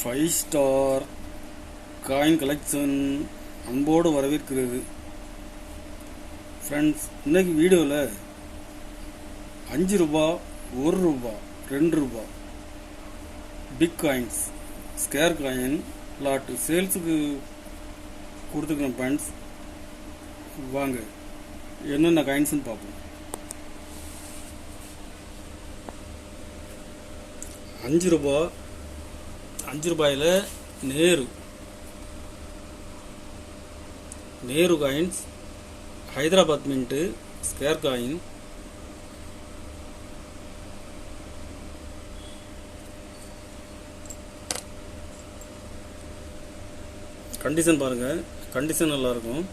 5 star coin collection அன்போடு வரவேற்கிறது. Friends, இன்னைக்கு வீடியோவில் 5 ரூபா, 1 ரூபா, 2 ரூபா big coins square coin lot சேல்ஸுக்கு கொடுத்துருக்கேன். ஃப்ரெண்ட்ஸ், வாங்க என்னென்ன காயின்ஸ்னு பார்ப்போம். 5 ரூபா, 5 ரூபாயில் Nehru coins, Hyderabad mint square coin, condition பாருங்கள், கண்டிஷன் நல்லாயிருக்கும்.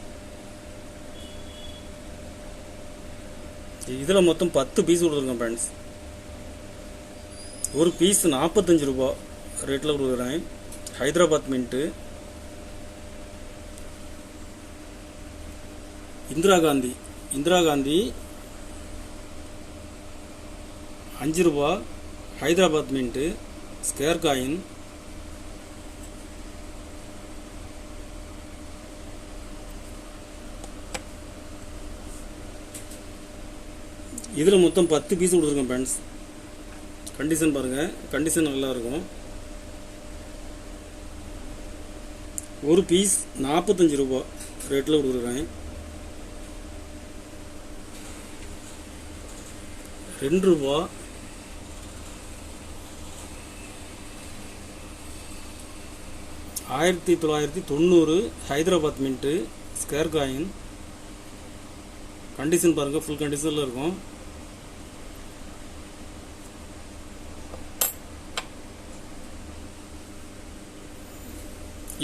இதில் மொத்தம் 10 பீஸ் கொடுத்துருக்கேன் ஃப்ரெண்ட்ஸ். ஒரு பீஸ் 45 ரூபா ரேட்டில் கொடுக்குறேன். ஹைதராபாத் மின்ட்டு, இந்திரா காந்தி 5 ரூபா ஹைதராபாத் மின்ட்டு ஸ்கேர் காயின், இதில் மொத்தம் 10 பீஸ் கொடுத்துருக்கேன் ஃப்ரெண்ட்ஸ். கண்டிஷன் பாருங்கள், கண்டிஷன் நல்லாயிருக்கும். ஒரு பீஸ் 45 ரூபா ரேட்டில் கொடுத்துருக்கேன். 2 ரூபா, 1990 Hyderabad mint square coin, condition பாருங்கள், ஃபுல் கண்டிஷனில் இருக்கும்.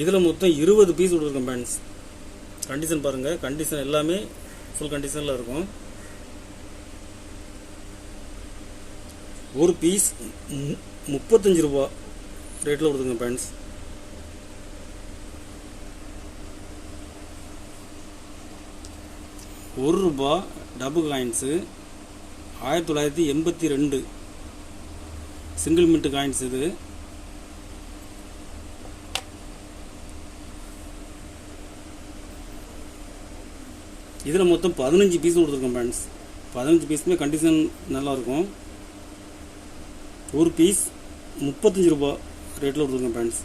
இதில் மொத்தம் 20 பீஸ் கொடுத்துருக்கேன் ஃப்ரெண்ட்ஸ். கண்டிஷன் பாருங்கள், கண்டிஷன் எல்லாமே ஃபுல் கண்டிஷனில் இருக்கும். ஒரு பீஸ் 35 ரூபா ரேட்டில் கொடுத்துருங்க ஃப்ரெண்ட்ஸ். ஒரு ரூபா double coins 1982 single mint coins. இது இதில் மொத்தம் 15 பீஸ் கொடுத்துருக்கோம் ஃப்ரெண்ட்ஸ். 15 பீஸுமே கண்டிஷன் நல்லாயிருக்கும். ஒரு பீஸ் 35 ரூபா ரேட்டில் கொடுத்துருக்கோம் ஃப்ரெண்ட்ஸ்.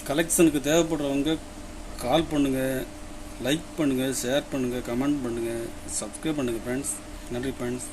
கலெக்ஷனுக்கு தேவைப்படுறவங்க கால் பண்ணுங்கள், லைக் பண்ணுங்கள், ஷேர் பண்ணுங்கள், கமெண்ட் பண்ணுங்கள், சப்ஸ்கிரைப் பண்ணுங்கள் ஃப்ரெண்ட்ஸ். நன்றி ஃப்ரெண்ட்ஸ்.